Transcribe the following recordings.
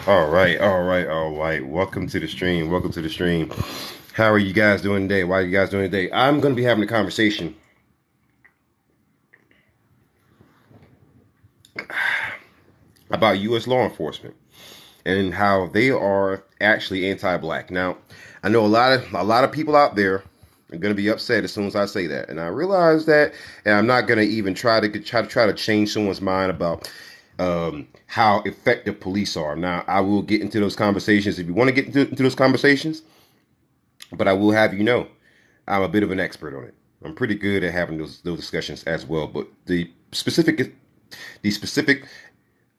All right, all right, all right. Welcome to the stream. Welcome to the stream. How are you guys doing today? Why are you guys doing today? I'm going to be having a conversation about U.S. law enforcement and how they are actually anti-black. Now, I know a lot of people out there are going to be upset as soon as I say that, and I realize that, and I'm not going to even try to change someone's mind about how effective police are. Now, I will get into those conversations if you want to get into those conversations. But I will have you know, I'm a bit of an expert on it. I'm pretty good at having those discussions as well. But the specific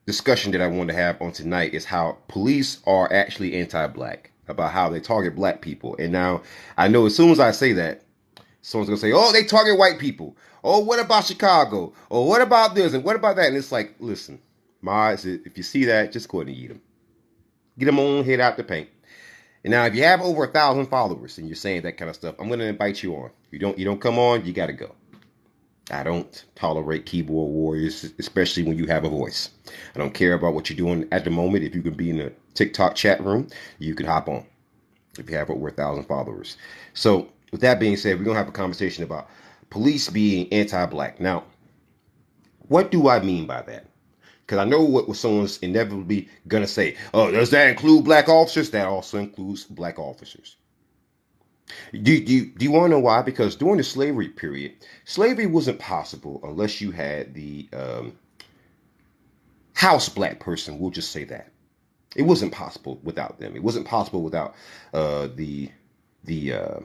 discussion that I want to have on tonight is how police are actually anti-black, about how they target black people. And now I know as soon as I say that, someone's gonna say, "Oh, they target white people. Oh, what about Chicago? Oh, what about this and what about that?" And it's like, listen, Miles, if you see that, just go ahead and eat them. Get them on head out the paint. And now, if you have over 1,000 followers and you're saying that kind of stuff, I'm going to invite you on. You don't come on, you got to go. I don't tolerate keyboard warriors, especially when you have a voice. I don't care about what you're doing at the moment. If you can be in a TikTok chat room, you can hop on. If you have over 1,000 followers. So, with that being said, we're going to have a conversation about police being anti-black. Now, what do I mean by that? Because I know what someone's inevitably gonna say. Oh, does that include black officers? That also includes black officers. Do you want to know why? Because during the slavery period, slavery wasn't possible unless you had the house black person. We'll just say that it wasn't possible without them. It wasn't possible without the the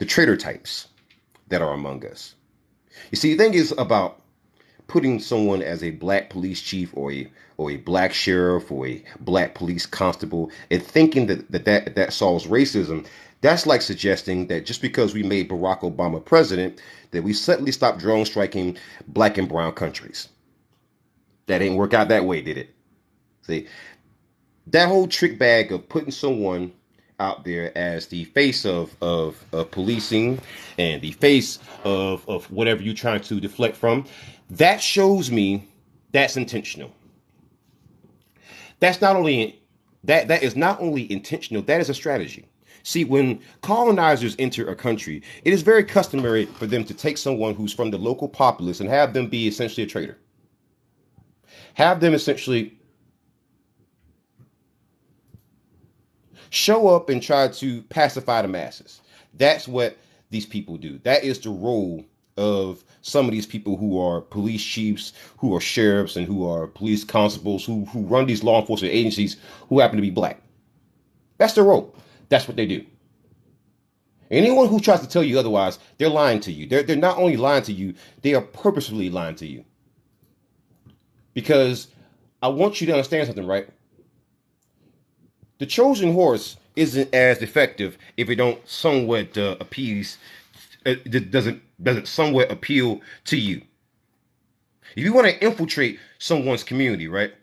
traitor types that are among us. You see, the thing is about putting someone as a black police chief or a black sheriff or a black police constable and thinking that solves racism. That's like suggesting that just because we made Barack Obama president, that we suddenly stop drone striking black and brown countries. That didn't work out that way, did it? See, that whole trick bag of putting someone out there as the face of policing and the face of whatever you're trying to deflect from, that shows me that's intentional. That's not only that is not only intentional, that is a strategy. See, when colonizers enter a country, it is very customary for them to take someone who's from the local populace and have them be essentially a traitor. Have them essentially show up and try to pacify the masses. That's what these people do. That is the role of some of these people who are police chiefs, who are sheriffs, and who are police constables, who run these law enforcement agencies who happen to be black. That's their role. That's what they do. Anyone who tries to tell you otherwise, they're lying to you. They're not only lying to you, they are purposefully lying to you. Because I want you to understand something, right? The Trojan horse isn't as effective if it don't somewhat appease, it doesn't somewhat appeal to you. If you want to infiltrate someone's community, right?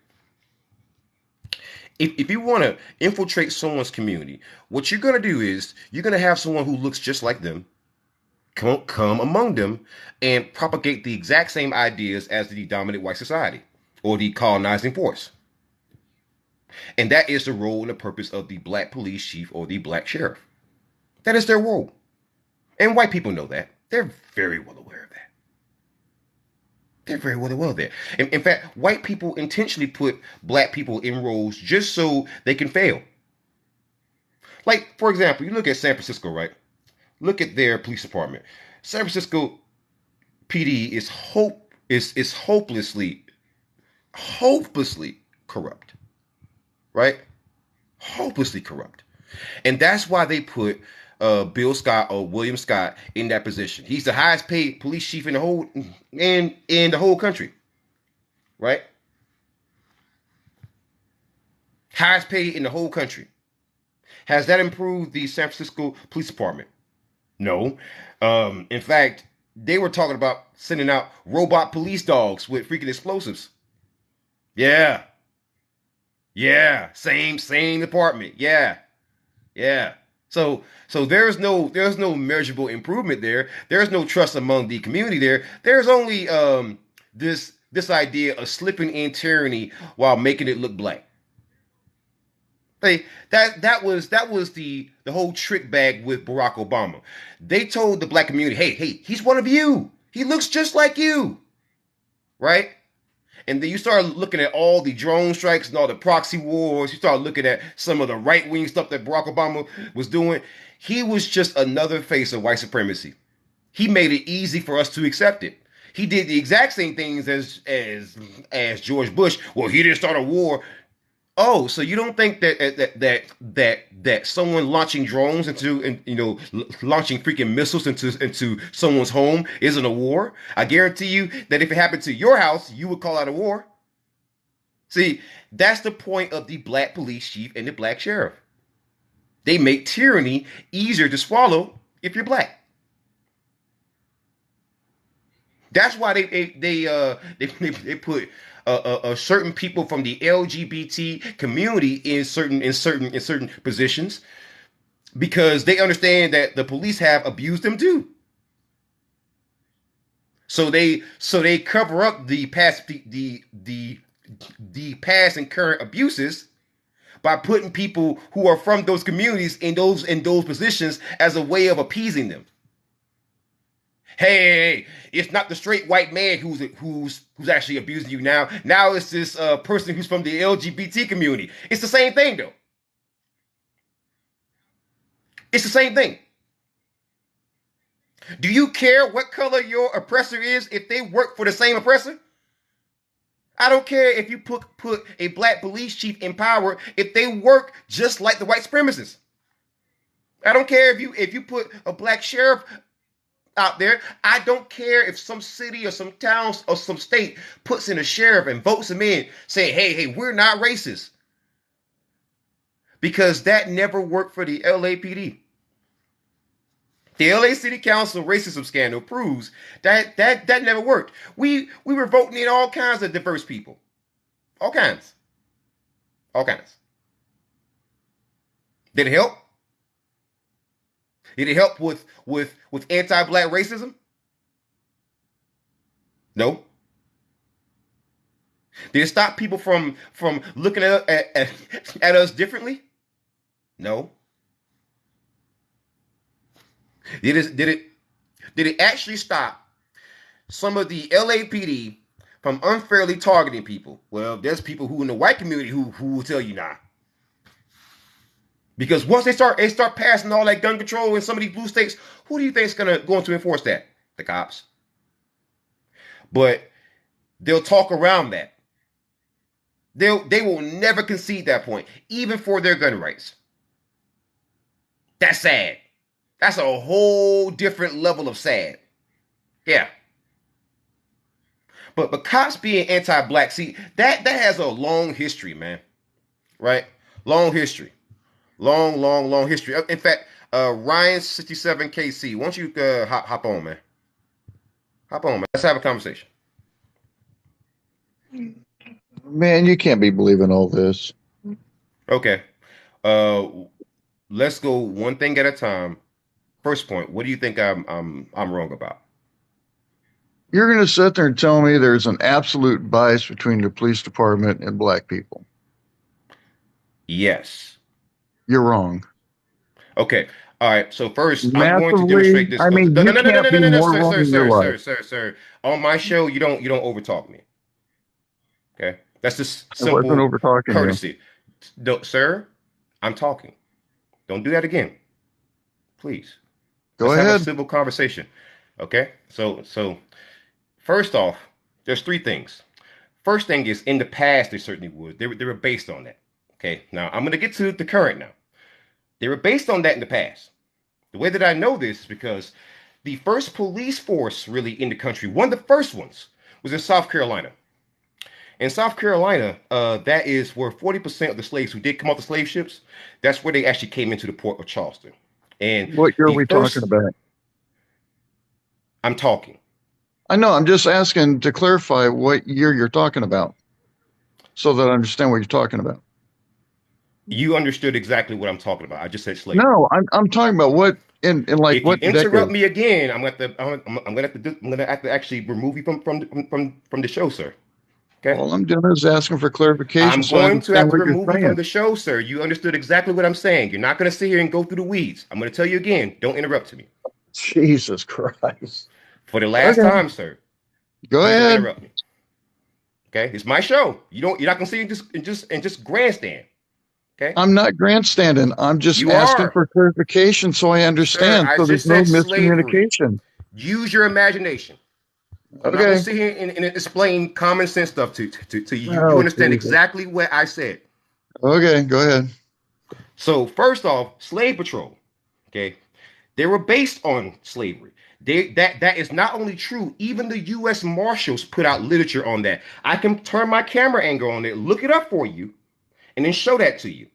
If you want to infiltrate someone's community, what you're gonna do is you're gonna have someone who looks just like them come among them and propagate the exact same ideas as the dominant white society or the colonizing force. And that is the role and the purpose of the black police chief or the black sheriff. That is their role. And white people know that. They're very well aware of that. They're very well aware of that. In fact, white people intentionally put black people in roles just so they can fail. Like, for example, you look at San Francisco, right? Look at their police department. San Francisco PD is hopelessly corrupt, right? Hopelessly corrupt. And that's why they put Bill Scott or William Scott in that position. He's the highest paid police chief in the whole country, right? Highest paid in the whole country. Has that improved the San Francisco Police Department? No. In fact, they were talking about sending out robot police dogs with freaking explosives. Yeah, yeah, same department. Yeah, yeah. So there's no measurable improvement there. There's no trust among the community there. There's only this idea of slipping in tyranny while making it look black. That was the whole trick bag with Barack Obama. They told the black community, hey, he's one of you. He looks just like you, right? And then you start looking at all the drone strikes and all the proxy wars. You start looking at some of the right wing stuff that Barack Obama was doing. He was just another face of white supremacy. He made it easy for us to accept it. He did the exact same things as George Bush. Well, he didn't start a war. Oh, so you don't think that someone launching drones into, and launching freaking missiles into someone's home isn't a war? I guarantee you that if it happened to your house, you would call out a war. See, that's the point of the black police chief and the black sheriff. They make tyranny easier to swallow if you're black. That's why they put certain people from the LGBT community in certain positions, because they understand that the police have abused them too. So they cover up the past and current abuses by putting people who are from those communities in those positions as a way of appeasing them. Hey, it's not the straight white man who's actually abusing you now. Now it's this person who's from the LGBT community. It's the same thing, though. It's the same thing. Do you care what color your oppressor is if they work for the same oppressor? I don't care if you put a black police chief in power if they work just like the white supremacists. I don't care if you put a black sheriff out there. I don't care if some city or some towns or some state puts in a sheriff and votes him in, saying, hey, we're not racist. Because that never worked for the LAPD. The LA City Council racism scandal proves that never worked. We were voting in all kinds of diverse people. All kinds. All kinds. Did it help? Did it help with anti-black racism? No. Did it stop people from looking at us differently? No. Did it actually stop some of the LAPD from unfairly targeting people? Well, there's people who in the white community who will tell you nah. Because once they start passing all that gun control in some of these blue states, who do you think is going to enforce that? The cops. But they'll talk around that. They will never concede that point, even for their gun rights. That's sad. That's a whole different level of sad. Yeah. But cops being anti-black, see, that has a long history, man. Right? Long history. Long history. In fact, Ryan67KC, why don't you hop on, man? Hop on, man. Let's have a conversation. Man, you can't be believing all this. Okay. Let's go one thing at a time. First point, what do you think I'm wrong about? You're going to sit there and tell me there's an absolute bias between the police department and black people. Yes. You're wrong. Okay. All right. So first, I'm going to Massively. demonstrate this. I mean, No, you no, no, no, no, can't no, be no, no, more sir, wrong sir, in your sir, life. sir, sir, sir. On my show, you don't overtalk me. Okay. That's just I wasn't simple over talking you. courtesy. No, sir, I'm talking. Don't do that again, please. Go Let's have a ahead. civil conversation. Okay. So first off, there's three things. First thing is, in the past, they certainly would. They were based on that. Okay. Now I'm going to get to the current now. They were based on that in the past. The way that I know this is because the first police force really in the country, one of the first ones, was in South Carolina. In South Carolina, that is where 40% of the slaves who did come off the slave ships, that's where they actually came into the port of Charleston. And What year are the we talking first, about? I'm talking. I know. I'm just asking to clarify what year you're talking about so that I understand what you're talking about. You understood exactly what I'm talking about. I just said slavery. No, I'm talking about what in like If you what interrupt decade? me again, I'm gonna have to actually remove you from the show, sir. Okay. All I'm doing is asking for clarification I'm so I going to have understand to what you're remove you from saying. the show, sir. You understood exactly what I'm saying. You're not going to sit here and go through the weeds. I'm going to tell you again. Don't interrupt me. Jesus Christ. For the last Okay, time, sir. go Please don't ahead. interrupt me. Okay, it's my show. You're not gonna see just grandstand. Okay, I'm not grandstanding. I'm just you asking are, for clarification so I sir. understand I so there's just no said slavery. miscommunication. Use your imagination. I'm not gonna Okay. sit here and explain common sense stuff to you. You Oh, understand Jesus. exactly what I said. Okay, go ahead. So first off, slave patrol. Okay, they were based on slavery. That is not only true. Even the U.S. Marshals put out literature on that. I can turn my camera angle on it, look it up for you, and then show that to you.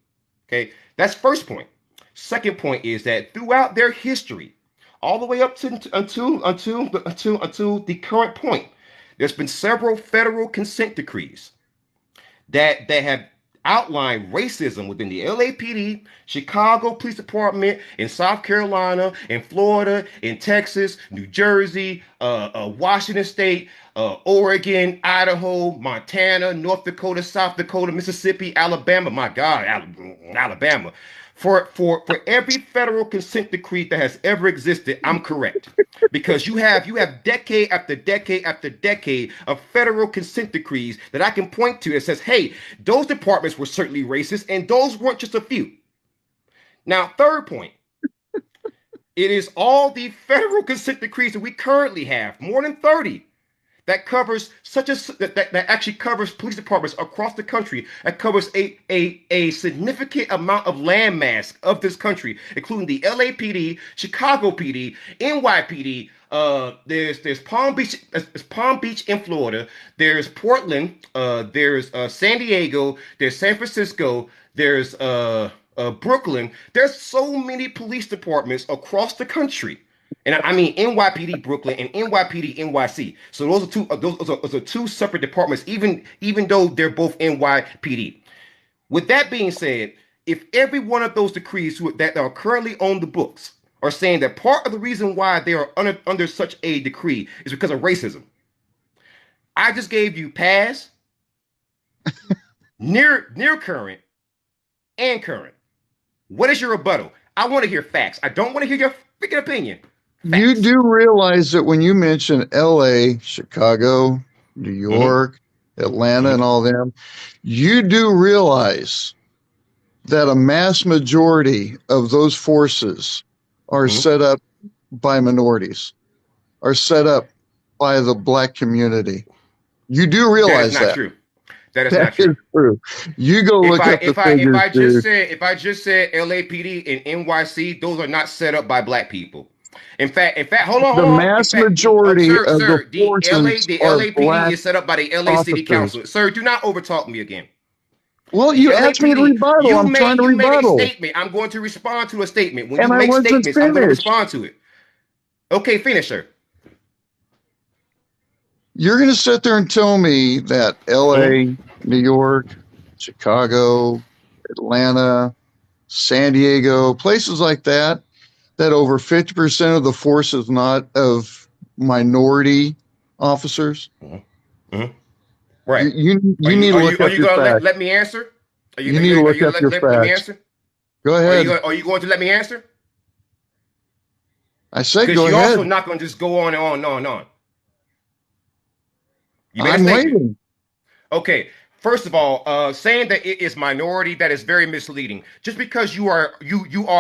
Okay, that's first point. Second point is that throughout their history, all the way up to until the current point, there's been several federal consent decrees that have outlined racism within the LAPD, Chicago Police Department, in South Carolina, in Florida, in Texas, New Jersey, Washington State, Oregon, Idaho, Montana, North Dakota, South Dakota, Mississippi, Alabama. My God, Alabama. For every federal consent decree that has ever existed, I'm correct. Because you have decade after decade after decade of federal consent decrees that I can point to that says, hey, those departments were certainly racist, and those weren't just a few. Now, third point, it is all the federal consent decrees that we currently have, more than 30, that covers that actually covers police departments across the country, that covers a significant amount of landmass of this country, including the LAPD, Chicago PD, NYPD. There's Palm Beach in Florida. There's Portland. There's San Diego. There's San Francisco. There's Brooklyn. There's so many police departments across the country, and I mean NYPD Brooklyn and NYPD NYC. So those are two separate departments, even though they're both NYPD. With that being said, if every one of those decrees that are currently on the books are saying that part of the reason why they are under such a decree is because of racism, I just gave you past, near current, and current. What is your rebuttal? I want to hear facts. I don't want to hear your freaking opinion. You Facts. do realize that when you mention LA, Chicago, New Mm-hmm. York, Atlanta, and Mm-hmm. all them, you do realize that a mass majority of those forces are Mm-hmm. set up by minorities, are set up by the black community. You do That is realize not that. true. That is That not is true. true. You go If look I up the if I if figures, I just dude. said if I just said LAPD and NYC, those are not set up by black people. In fact, hold The on. In mass fact, majority sir, of the sir, forces the are LAPD black is set up by the LA City officers. Council. Sir, do not overtalk me again. Well, The you asked me to LAPD, rebuttal. I'm trying to you made a rebuttal. statement. I'm going to respond to a statement. When you And I make wasn't statements, I'm going to finished. respond to it. Okay, finish, sir. You're going to sit there and tell me that Hmm? LA, New York, Chicago, Atlanta, San Diego, places like that, that over 50% of the force is not of minority officers. Hmm. Hmm. You, Right. you, Are you you need to are you look are up you your gonna facts. let me answer? You need to Are look you up gonna your let me facts. answer? Go ahead. Are you going to let me answer? I said Because go you're also ahead. not going to just go on and on and on and on. You made a I'm statement. waiting. Okay. First of all, saying that it is minority, that is very misleading. Just because you are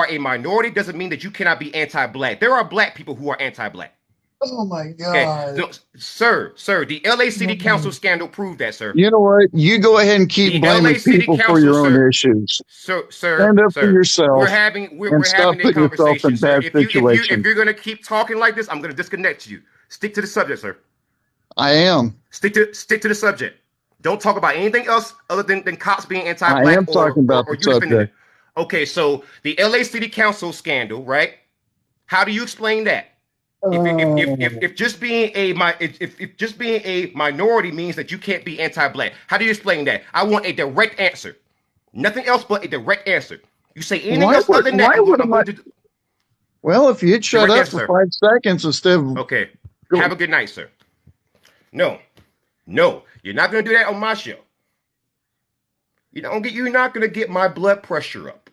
a minority doesn't mean that you cannot be anti-black. There are black people who are anti-black. Oh my Okay, God. sir, the LA City Council scandal proved that, sir. You know what? You go ahead and keep The blaming LA City people for Council, your own sir, issues. sir, Stand up for sir. We're yourself having we're, and we're stop having a putting yourself conversation, in sir. bad If situations. you're gonna keep talking like this, I'm gonna disconnect you. Stick to the subject, sir. I am. Stick to the subject. Don't talk about anything else other than cops being I anti-black am talking about or the you defending it. subject. Okay, so the LA City Council scandal, right? How do you explain that? If just being a if just being a minority means that you can't be anti-black, how do you explain that? I want a direct answer. Nothing else but a direct answer. You say anything else other than that, Why would I'm I? going to Well, if you'd shut direct up answer, for sir. 5 seconds instead of Okay. go, Have a good night, sir. No, no. You're not going to do that on my show. You're not going to get my blood pressure up.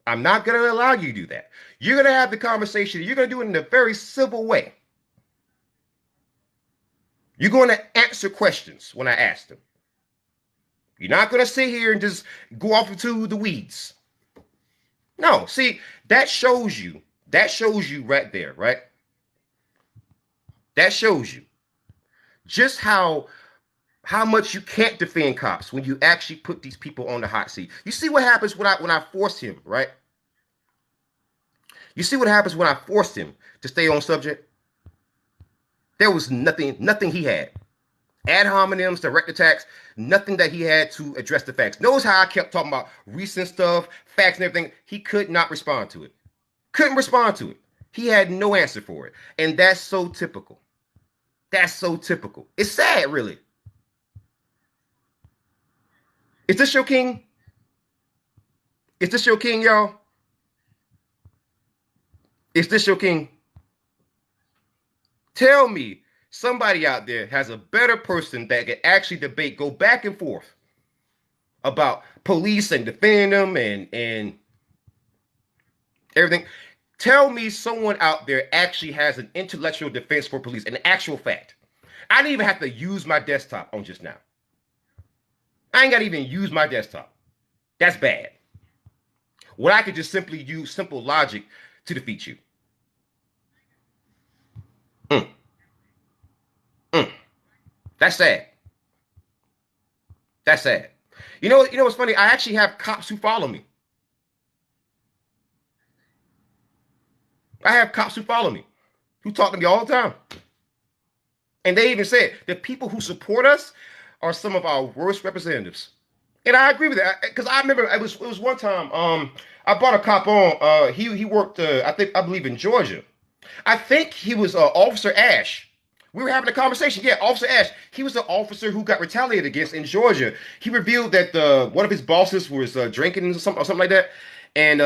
I'm not going to allow you to do that. You're going to have the conversation. You're going to do it in a very civil way. You're going to answer questions when I ask them. You're not going to sit here and just go off into the weeds. No, see, that shows you right there, right? That shows you just how much you can't defend cops when you actually put these people on the hot seat. You see what happens when I force him, right? You see what happens when I forced him to stay on subject? There was nothing he had. Ad hominems, direct attacks, nothing that he had to address the facts. Notice how I kept talking about recent stuff, facts and everything. He could not respond to it. Couldn't respond to it. He had no answer for it. And that's so typical. That's so typical. It's sad, really. Is this your king? Is this your king, y'all? Is this your king? Tell me somebody out there has a better person that can actually debate, go back and forth about police and defending them and everything. Tell me someone out there actually has an intellectual defense for police, an actual fact. I didn't even have to use my desktop on just now. I ain't got to even use my desktop. That's bad. When I could just simply use simple logic to defeat you. That's sad. That's sad. You know what's funny? I actually have cops who follow me. I have cops who follow me, who talk to me all the time. And they even said the people who support us are some of our worst representatives. And I agree with that because I remember it was one time I brought a cop on. He worked I believe in Georgia. I think he was Officer Ash. We were having a conversation. Yeah, Officer Ash. He was the officer who got retaliated against in Georgia. He revealed that one of his bosses was drinking or something like that, and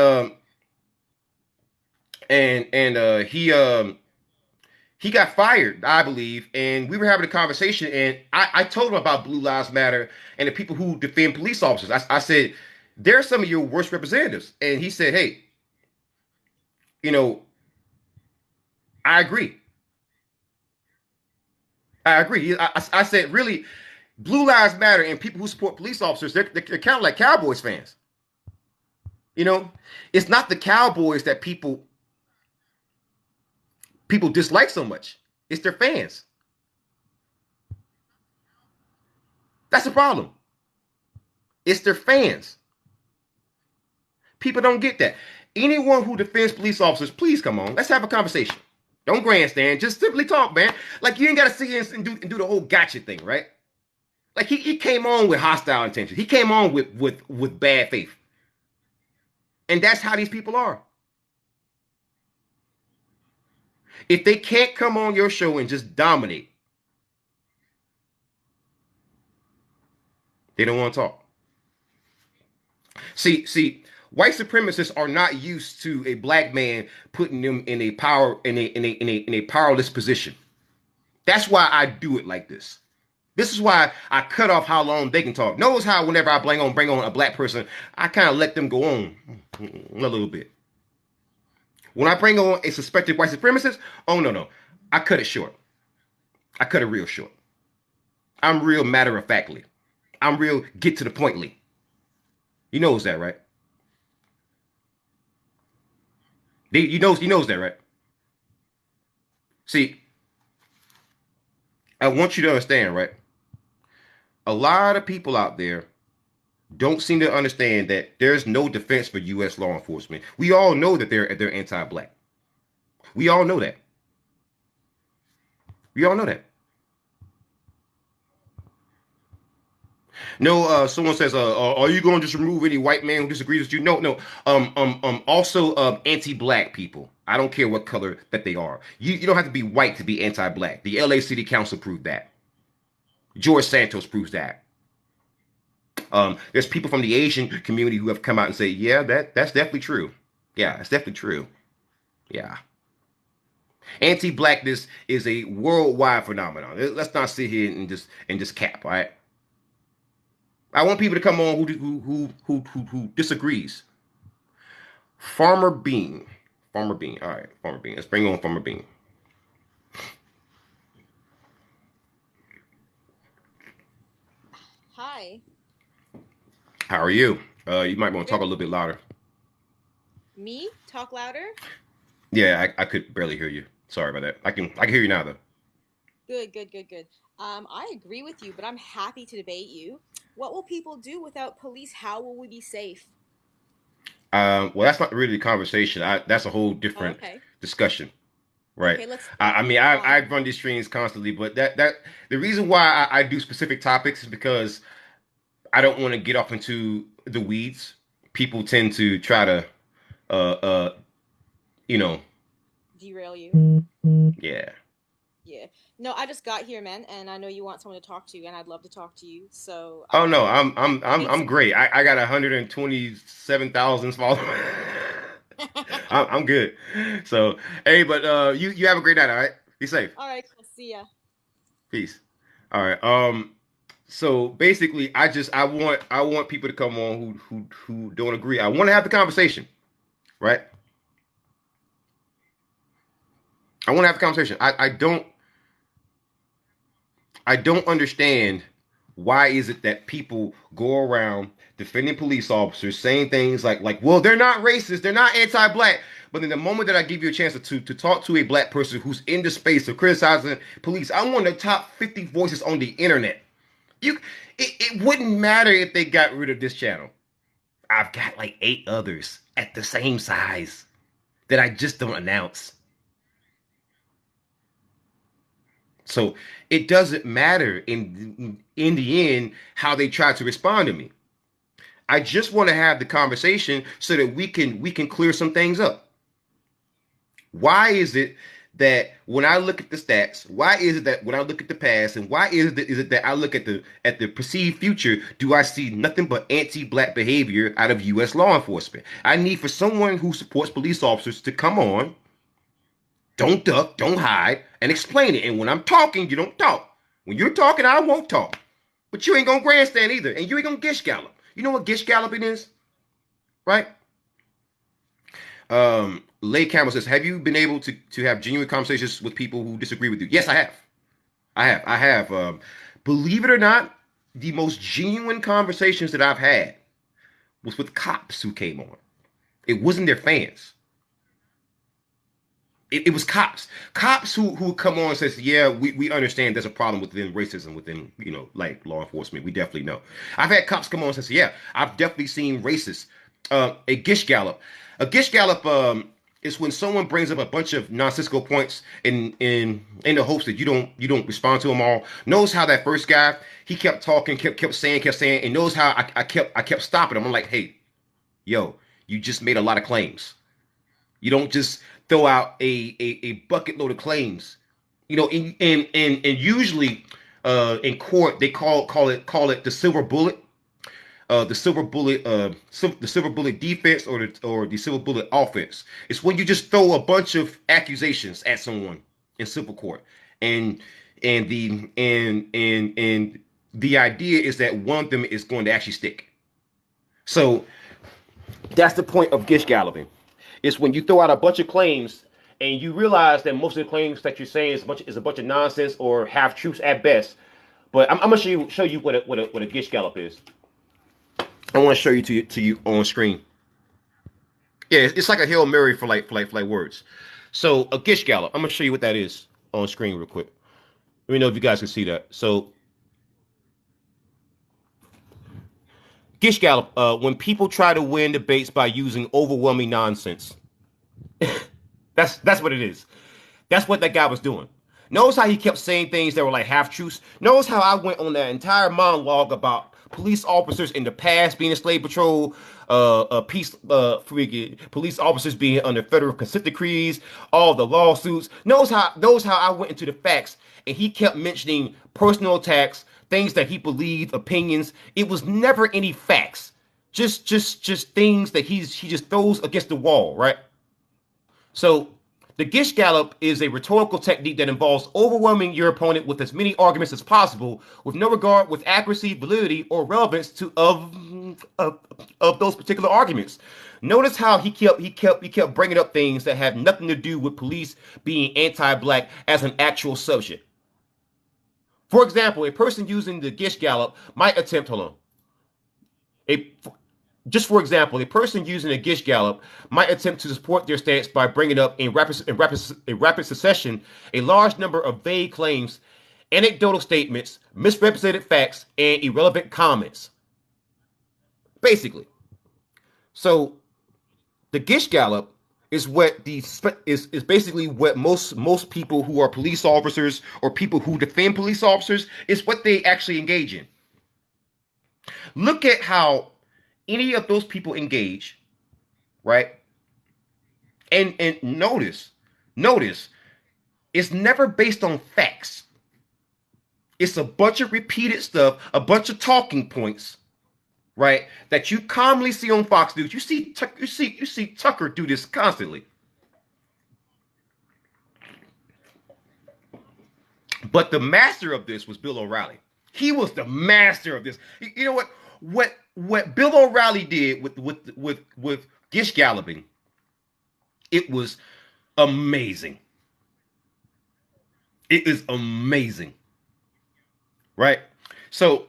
he got fired, I believe. And we were having a conversation, and I told him about Blue Lives Matter and the people who defend police officers. I said, they're some of your worst representatives. And he said, hey, I agree. I agree. I said, really, Blue Lives Matter and people who support police officers, they're kind of like Cowboys fans. It's not the Cowboys that people dislike so much. It's their fans. That's the problem. It's their fans. People don't get that. Anyone who defends police officers, please come on. Let's have a conversation. Don't grandstand. Just simply talk, man. Like, you ain't got to sit here and do the whole gotcha thing, right? Like, he came on with hostile intentions. He came on with bad faith. And that's how these people are. If they can't come on your show and just dominate, they don't want to talk. See, white supremacists are not used to a black man putting them in a powerless position. That's why I do it like this. This is why I cut off how long they can talk. Notice how whenever I bring on a black person, I kind of let them go on a little bit. When I bring on a suspected white supremacist, oh no, I cut it short. I cut it real short. I'm real matter of factly. I'm real get to the pointly. He knows that, right? He knows that, right? See, I want you to understand, right? A lot of people out there don't seem to understand that there's no defense for U.S. law enforcement. We all know that they're anti-black. We all know that. We all know that. No, someone says, "Are you going to just remove any white man who disagrees with you?" No. Also, anti-black people. I don't care what color that they are. You don't have to be white to be anti-black. The L.A. City Council proved that. George Santos proves that. There's people from the Asian community who have come out and say, "Yeah, that's definitely true. Yeah, that's definitely true. Yeah." Anti-blackness is a worldwide phenomenon. Let's not sit here and just cap, all right? I want people to come on who disagrees. Farmer Bean. Farmer Bean. All right, Farmer Bean. Let's bring on Farmer Bean. Hi. How are you? You might want to talk Good. a little bit louder. Me? Talk louder? Yeah, I could barely hear you. Sorry about that. I can hear you now though. Good, good, good, good. I agree with you, but I'm happy to debate you. What will people do without police? How will we be safe? Well, that's not really the conversation. That's a whole Oh, different okay. discussion, right? Okay, let's I mean, move I on. run these streams constantly, but that the reason why I do specific topics is because I don't want to get off into the weeds. People tend to try to, uh, uh, you know, Derail you. yeah. Yeah. No, I just got here, man, and I know you want someone to talk to, and I'd love to talk to you. So, Oh no, I'm basically, great. I got 127,000 followers. I'm good. So hey, but you have a great night. All right, be safe. all right, cool. See ya. Peace. All right. So basically, I want people to come on who don't agree. I want to have the conversation, right? I want to have the conversation. I don't understand why is it that people go around defending police officers, saying things like, well, they're not racist, they're not anti-black. But in the moment that I give you a chance to talk to a black person who's in the space of criticizing police, I'm one of the top 50 voices on the internet. You, it wouldn't matter if they got rid of this channel. I've got like 8 others at the same size that I just don't announce. So it doesn't matter in the end how they try to respond to me. I just want to have the conversation so that we can clear some things up. Why is it that when I look at the stats, why is it that when I look at the past, and why is it that I look at the perceived future, do I see nothing but anti-black behavior out of U.S. law enforcement? I need for someone who supports police officers to come on, don't duck, don't hide, and explain it. And when I'm talking, you don't talk. When you're talking, I won't talk. But you ain't gonna grandstand either, and you ain't gonna gish gallop. You know what gish galloping is, right? Lay Campbell says, "Have you been able to have genuine conversations with people who disagree with you?" Yes, I have. I have. I have. Believe it or not, the most genuine conversations that I've had was with cops who came on. It wasn't their fans. It was cops who come on and says, yeah, we understand there's a problem within racism within like law enforcement. We definitely know. I've had cops come on and says, yeah, I've definitely seen racists. A gish gallop, is when someone brings up a bunch of nonsensical points in the hopes that you don't respond to them all. Notice how that first guy, he kept talking, kept saying, and knows how I kept stopping him. I'm like, hey, yo, you just made a lot of claims. You don't just throw out a bucket load of claims. And usually in court they call it the silver bullet, the silver bullet defense, or the silver bullet offense. It's when you just throw a bunch of accusations at someone in civil court, and the idea is that one of them is going to actually stick. So that's the point of gish galloping. It's when you throw out a bunch of claims and you realize that most of the claims that you're saying is a bunch of nonsense or half truths at best. But I'm gonna show you what a gish gallop is. I want to show you to you on screen. Yeah, it's like a Hail Mary for like words. So a gish gallop. I'm gonna show you what that is on screen real quick. Let me know if you guys can see that. So gish gallop. When people try to win debates by using overwhelming nonsense. That's what it is. That's what that guy was doing. Notice how he kept saying things that were like half truths. Notice how I went on that entire monologue about police officers in the past being in slave patrol, police officers being under federal consent decrees, all the lawsuits. Notice how I went into the facts, and he kept mentioning personal attacks, things that he believed, opinions. It was never any facts. Just things that he just throws against the wall, right? So The Gish Gallop is a rhetorical technique that involves overwhelming your opponent with as many arguments as possible, with no regard with accuracy, validity, or relevance of those particular arguments. Notice how he kept bringing up things that have nothing to do with police being anti-black as an actual subject. For example, a person using the Gish Gallop might attempt. Hold on. A Just for example, a person using a Gish Gallop might attempt to support their stance by bringing up in rapid succession a large number of vague claims, anecdotal statements, misrepresented facts, and irrelevant comments. Basically, so the Gish Gallop is what is basically what most people who are police officers or people who defend police officers is what they actually engage in. Look at how any of those people engage, right? And notice, it's never based on facts. It's a bunch of repeated stuff, a bunch of talking points, right? That you commonly see on Fox News. You see Tucker do this constantly. But the master of this was Bill O'Reilly. He was the master of this. You know what? What Bill O'Reilly did with Gish Galloping, it was amazing. It is amazing, right? So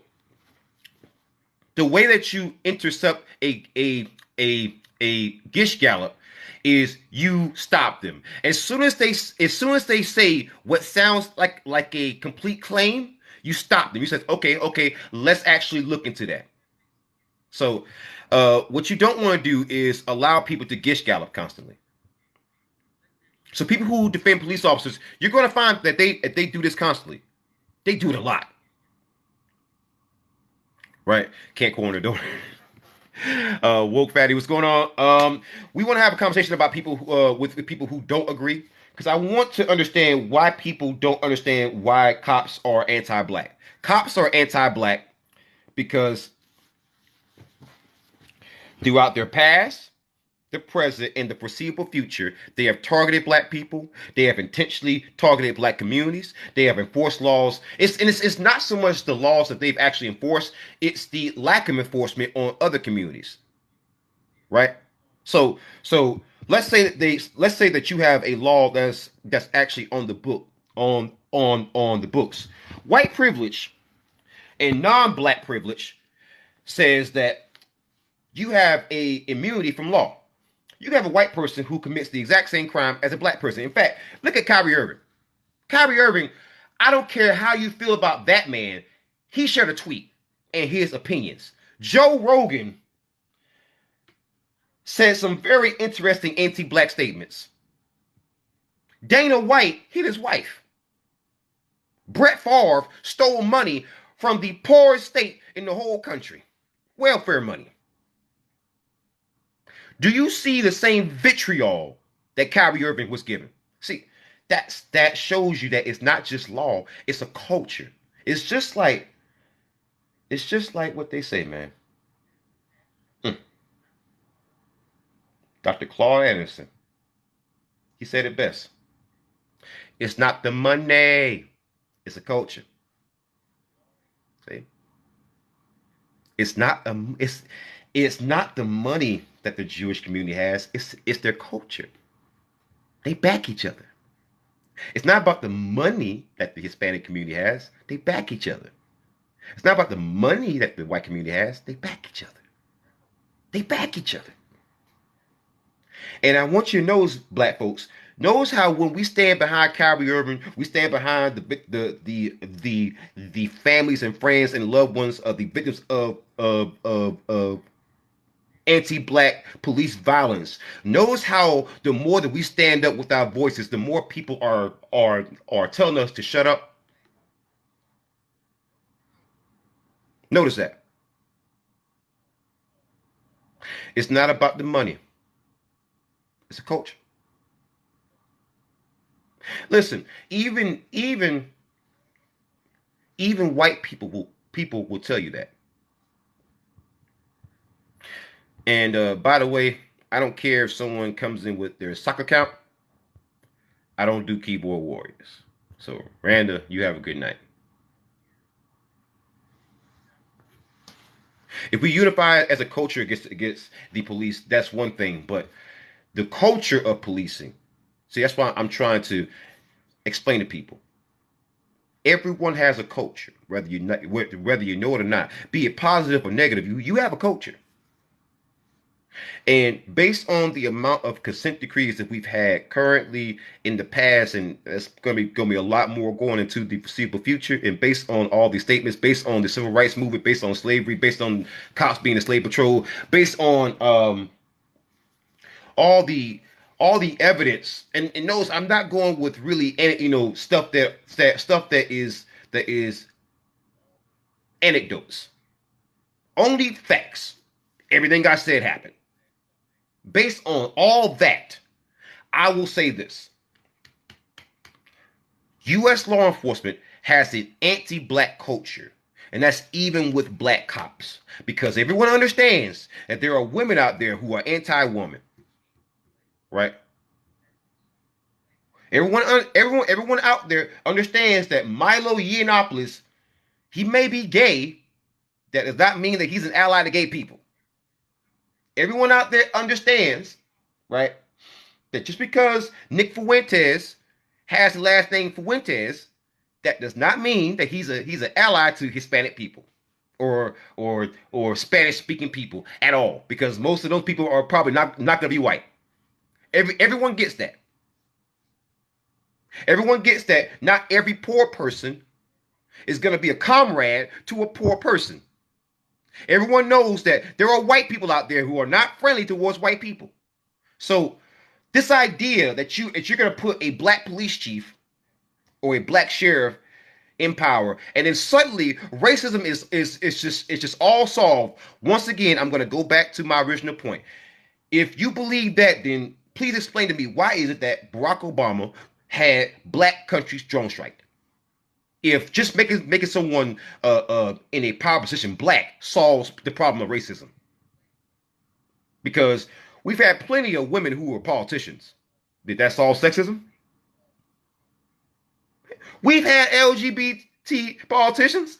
the way that you intercept a Gish Gallop is you stop them as soon as they say what sounds like a complete claim. You stop them. You said, okay, let's actually look into that. So, what you don't want to do is allow people to Gish Gallop constantly. So, people who defend police officers, you're going to find that they do this constantly. They do it a lot, right? Can't corner the door. Woke fatty, what's going on? We want to have a conversation about people with people who don't agree, because I want to understand why people don't understand why cops are anti-black. Cops are anti-black because throughout their past, the present, and the foreseeable future, they have targeted black people. They have intentionally targeted black communities. They have enforced laws. It's not so much the laws that they've actually enforced, it's the lack of enforcement on other communities. Right? So let's say that you have a law that's actually on the book, on the books. White privilege and non-black privilege says that you have a immunity from law. You have a white person who commits the exact same crime as a black person. In fact, look at Kyrie Irving. Kyrie Irving, I don't care how you feel about that man. He shared a tweet and his opinions. Joe Rogan said some very interesting anti-black statements. Dana White hit his wife. Brett Favre stole money from the poorest state in the whole country. Welfare money. Do you see the same vitriol that Kyrie Irving was given? See, that shows you that it's not just law, it's a culture. It's just like what they say, man. Dr. Claude Anderson, he said it best. It's not the money, it's a culture. See? It's not the money that the Jewish community has. It's their culture. They back each other. It's not about the money that the Hispanic community has. They back each other. It's not about the money that the white community has. They back each other. They back each other. And I want you to know, black folks, notice how when we stand behind Kyrie Irving, we stand behind the families and friends and loved ones of the victims of anti-black police violence. Notice how the more that we stand up with our voices, the more people are telling us to shut up. Notice that. It's not about the money. It's a culture. Listen, even white people will tell you that. And by the way, I don't care if someone comes in with their soccer account. I don't do keyboard warriors. So, Randa, you have a good night. If we unify as a culture against the police, that's one thing. But the culture of policing, see, that's why I'm trying to explain to people. Everyone has a culture, whether you know it or not, be it positive or negative. You have a culture. And based on the amount of consent decrees that we've had currently in the past, and it's going to be a lot more going into the foreseeable future, and based on all these statements, based on the civil rights movement, based on slavery, based on cops being a slave patrol, based on all the all the evidence, and notice I'm not going with really stuff that is anecdotes, only facts. Everything I said happened. Based on all that, I will say this. U.S. law enforcement has an anti-black culture. And that's even with black cops. Because everyone understands that there are women out there who are anti-woman. Right? Everyone out there understands that Milo Yiannopoulos, he may be gay. That does not mean that he's an ally to gay people. Everyone out there understands, right, that just because Nick Fuentes has the last name Fuentes, that does not mean that he's an ally to Hispanic people or Spanish speaking people at all, because most of those people are probably not going to be white. Everyone gets that. Everyone gets that not every poor person is going to be a comrade to a poor person. Everyone knows that there are white people out there who are not friendly towards white people. So this idea that you're going to put a black police chief or a black sheriff in power, and then suddenly racism is just all solved. Once again, I'm going to go back to my original point. If you believe that, then please explain to me, why is it that Barack Obama had black countries drone strike? If just making someone in a power position black solves the problem of racism. Because we've had plenty of women who were politicians. Did that solve sexism? We've had LGBT politicians.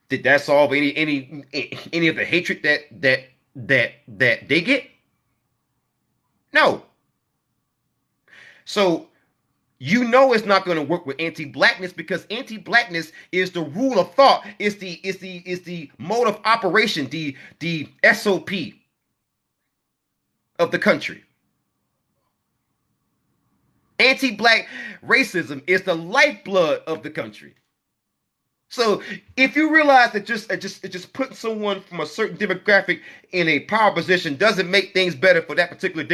Did that solve any of the hatred that they get? No. So it's not going to work with anti-blackness, because anti-blackness is the rule of thought, is the mode of operation, the SOP of the country. Anti-black racism is the lifeblood of the country. So if you realize that just putting someone from a certain demographic in a power position doesn't make things better for that particular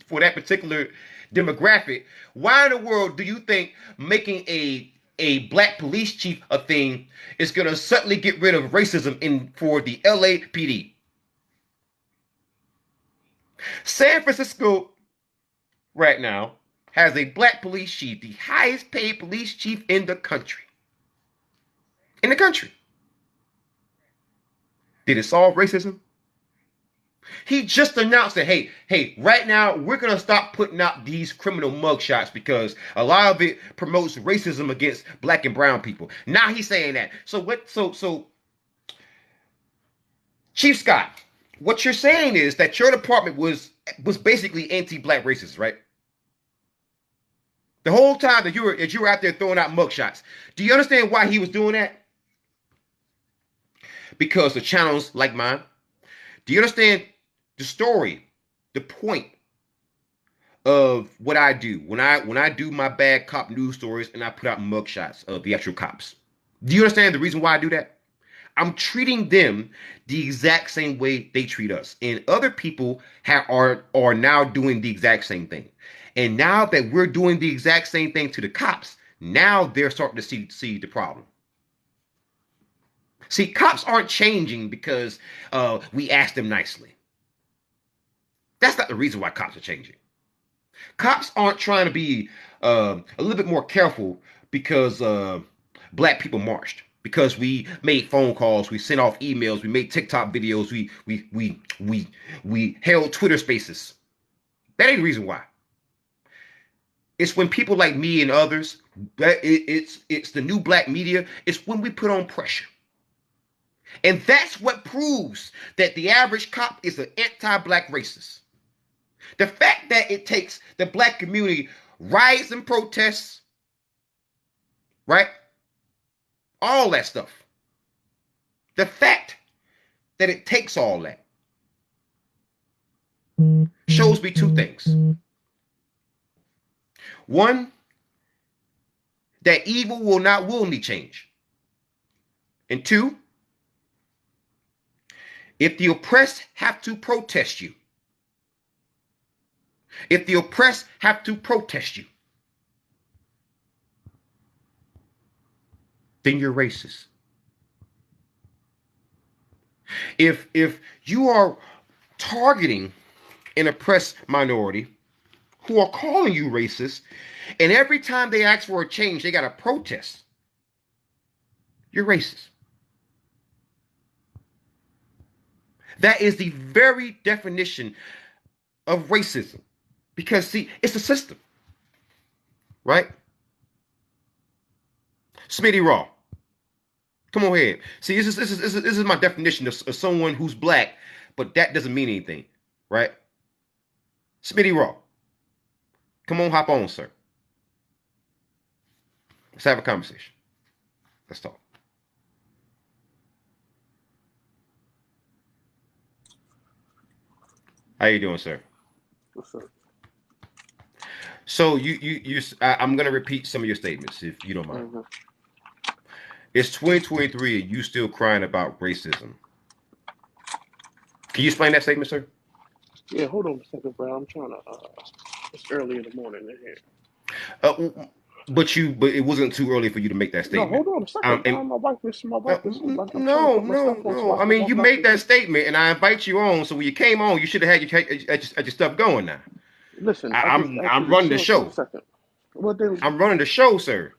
for that particular demographic, why in the world do you think making a black police chief a thing is going to suddenly get rid of racism for the LAPD? San Francisco right now has a black police chief, the highest paid police chief in the country. In the country. Did it solve racism? He just announced that, hey, right now we're going to stop putting out these criminal mugshots because a lot of it promotes racism against black and brown people. Now he's saying that. So Chief Scott, what you're saying is that your department was basically anti-black racist, right? The whole time that you were out there throwing out mugshots. Do you understand why he was doing that? Because the channels like mine. Do you understand the story, the point of what I do when I do my bad cop news stories and I put out mugshots of the actual cops? Do you understand the reason why I do that? I'm treating them the exact same way they treat us, and other people are now doing the exact same thing. And now that we're doing the exact same thing to the cops, now they're starting to see the problem. See, cops aren't changing because we ask them nicely. That's not the reason why cops are changing. Cops aren't trying to be a little bit more careful because black people marched. Because we made phone calls, we sent off emails, we made TikTok videos, we held Twitter spaces. That ain't the reason why. It's when people like me and others, it's the new black media. It's when we put on pressure. And that's what proves that the average cop is an anti-black racist. The fact that it takes the black community riots and protests, right? All that stuff. The fact that it takes all that shows me two things. One, that evil will not willingly change. And two, if the oppressed have to protest you, then you're racist. If you are targeting an oppressed minority who are calling you racist, and every time they ask for a change, they got to protest, you're racist. That is the very definition of racism. Because, see, it's a system. Right? Smitty Raw. Come on ahead. See, this is my definition of someone who's black, but that doesn't mean anything. Right? Smitty Raw. Come on, hop on, sir. Let's have a conversation. Let's talk. How you doing, sir? What's up? So I'm gonna repeat some of your statements if you don't mind. Mm-hmm. It's 2023 and you still crying about racism. Can you explain that statement, sir? Yeah, hold on a second, bro. I'm trying to. It's early in the morning in here. But it wasn't too early for you to make that statement. No, hold on a second. My wife is. No. I mean, you made that statement, and I invite you on. So when you came on, you should have had your stuff going now. Listen, I'm running the show. I'm running the show, sir.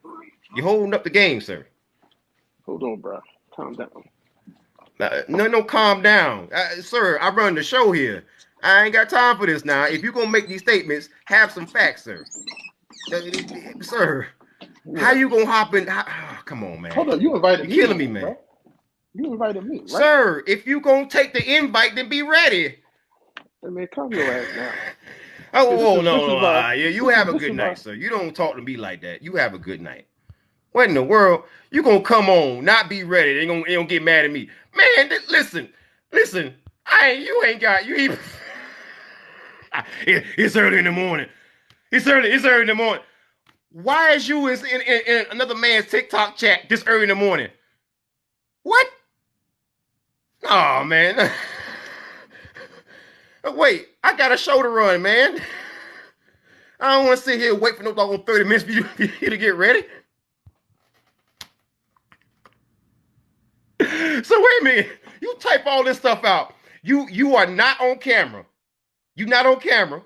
You're holding up the game, sir. Hold on, bro. Calm down. No, calm down, sir. I run the show here. I ain't got time for this now. If you're gonna make these statements, have some facts, sir. Sir, how you gonna hop in? Come on, man. Hold on, you invited me. You're killing me, man. Bro. You invited me, right? Sir, if you gonna take the invite, then be ready. Hey, man, calm your ass now. No. You have a good night, sir. You don't talk to me like that. You have a good night. What in the world? You gonna come on, not be ready? They gonna get mad at me, man. Listen. You ain't got you even. It's early in the morning. It's early in the morning. Why is you in another man's TikTok chat this early in the morning? What? Oh, man. Wait, I got a show to run, man. I don't want to sit here and wait for no doggone 30 minutes for you to get ready. So wait a minute. You type all this stuff out. You are not on camera. You're not on camera.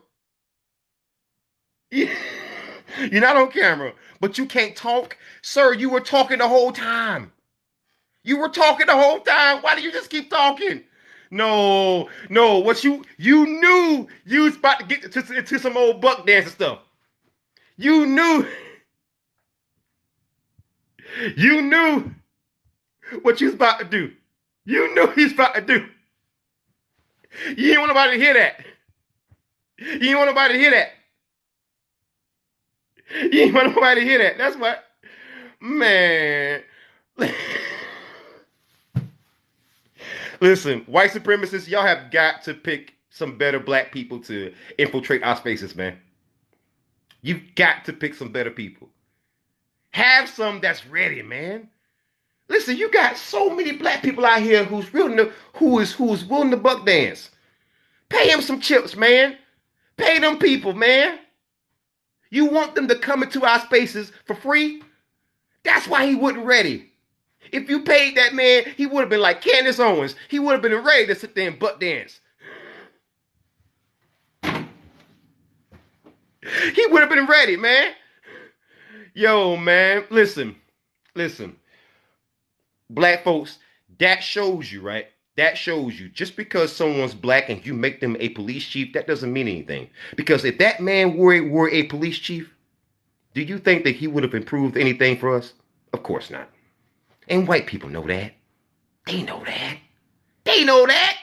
You're not on camera, but you can't talk. Sir, you were talking the whole time. Why do you just keep talking? No. What you knew you was about to get to some old buck dancing stuff. You knew what you was about to do. You knew he was about to do. You didn't want nobody to hear that. That's what, man. Listen, white supremacists, y'all have got to pick some better black people to infiltrate our spaces, man. You've got to pick some better people. Have some that's ready, man. Listen, you got so many black people out here who is willing to buck dance. Pay them some chips, man. Pay them people, man. You want them to come into our spaces for free? That's why he wasn't ready. If you paid that man, he would have been like Candace Owens. He would have been ready to sit there and butt dance. He would have been ready, man. Yo, man, listen. Black folks, that shows you, right? That shows you just because someone's black and you make them a police chief, that doesn't mean anything. Because if that man were a police chief, Do you think that he would have improved anything for us? Of course not. And white people know that. They know that. They know that.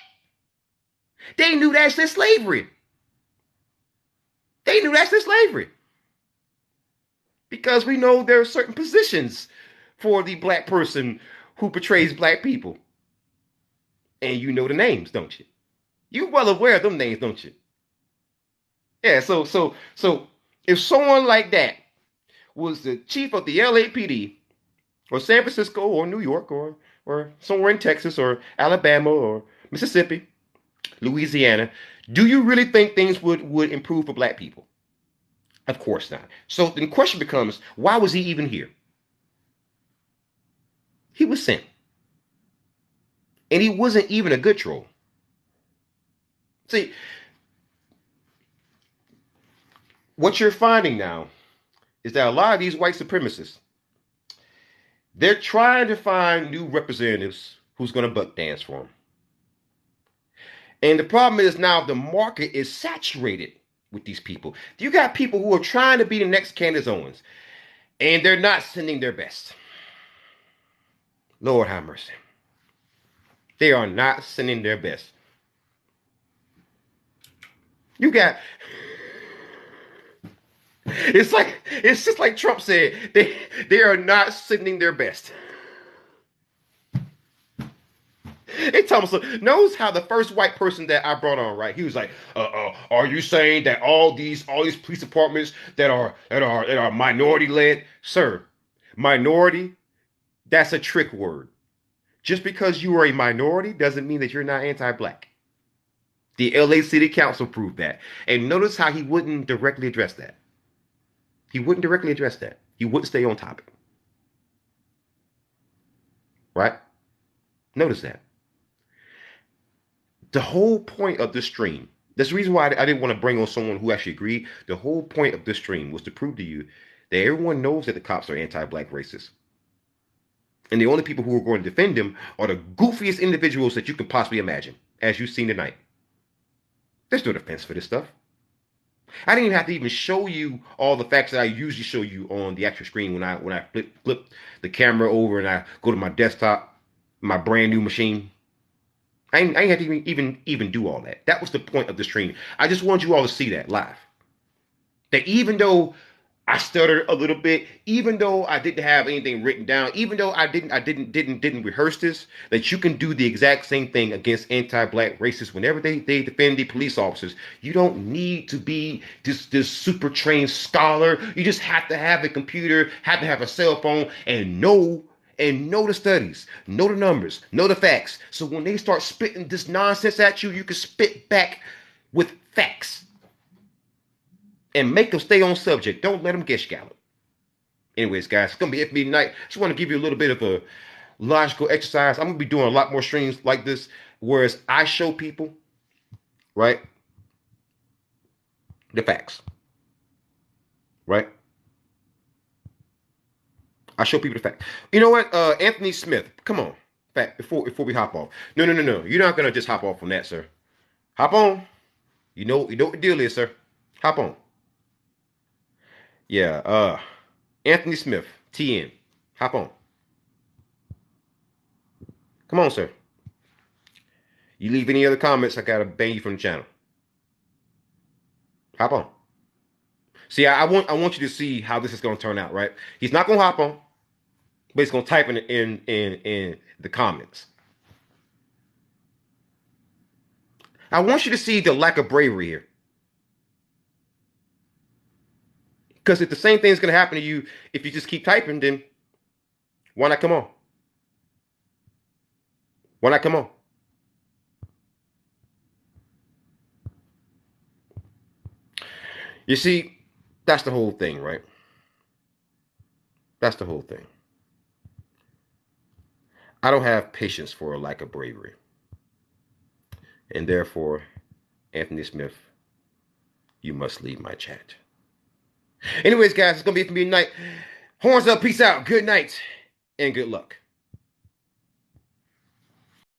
They knew that since slavery. They knew that since slavery. Because we know there are certain positions for the black person who portrays black people. And you know the names, don't you? You're well aware of them names, don't you? Yeah, so if someone like that was the chief of the LAPD or San Francisco or New York or somewhere in Texas or Alabama or Mississippi, Louisiana, do you really think things would improve for black people? Of course not. So the question becomes, why was he even here? He was sent. And he wasn't even a good troll. See, what you're finding now is that a lot of these white supremacists, they're trying to find new representatives who's going to buck dance for them. And the problem is now the market is saturated with these people. You got people who are trying to be the next Candace Owens, and they're not sending their best. Lord have mercy. They are not sending their best. You got... It's just like Trump said. They are not sending their best. Hey, Thomas knows how the first white person that I brought on, right? He was like, are you saying that all these police departments that are minority led? Sir, minority, that's a trick word. Just because you are a minority doesn't mean that you're not anti-black. The LA City Council proved that. And notice how he wouldn't directly address that. He wouldn't directly address that. He wouldn't stay on topic. Right? Notice that. The whole point of this stream, that's the reason why I didn't want to bring on someone who actually agreed. The whole point of this stream was to prove to you that everyone knows that the cops are anti-black racists. And the only people who are going to defend them are the goofiest individuals that you can possibly imagine, as you've seen tonight. There's no defense for this stuff. I didn't even have to even show you all the facts that I usually show you on the actual screen when I flip the camera over and I go to my desktop, my brand new machine. I ain't have to even do all that. That was the point of the stream. I just want you all to see that live. That even though I stuttered a little bit, even though I didn't have anything written down, even though I didn't rehearse this, that you can do the exact same thing against anti-black racists whenever they defend the police officers. You don't need to be this super trained scholar. You just have to have a computer, have to have a cell phone, and know the studies, know the numbers, know the facts. So when they start spitting this nonsense at you, you can spit back with facts. And make them stay on subject. Don't let them get scalloped. Anyways, guys, it's going to be it for me tonight. Just want to give you a little bit of a logical exercise. I'm going to be doing a lot more streams like this, whereas I show people, right, the facts. Right? I show people the facts. You know what? Anthony Smith, come on. Fact, before we hop off. No. You're not going to just hop off on that, sir. Hop on. You know what the deal is, sir. Hop on. Yeah, Anthony Smith, TN. Hop on. Come on, sir. You leave any other comments, I gotta ban you from the channel. Hop on. See, I want you to see how this is gonna turn out, right? He's not gonna hop on, but he's gonna type in the comments. I want you to see the lack of bravery here. Because if the same thing is going to happen to you if you just keep typing, then why not come on? Why not come on? You see, that's the whole thing, right? That's the whole thing. I don't have patience for a lack of bravery. And therefore, Anthony Smith, you must leave my chat. Anyways, guys, it's going to be it for me tonight. Horns up, peace out, good night, and good luck.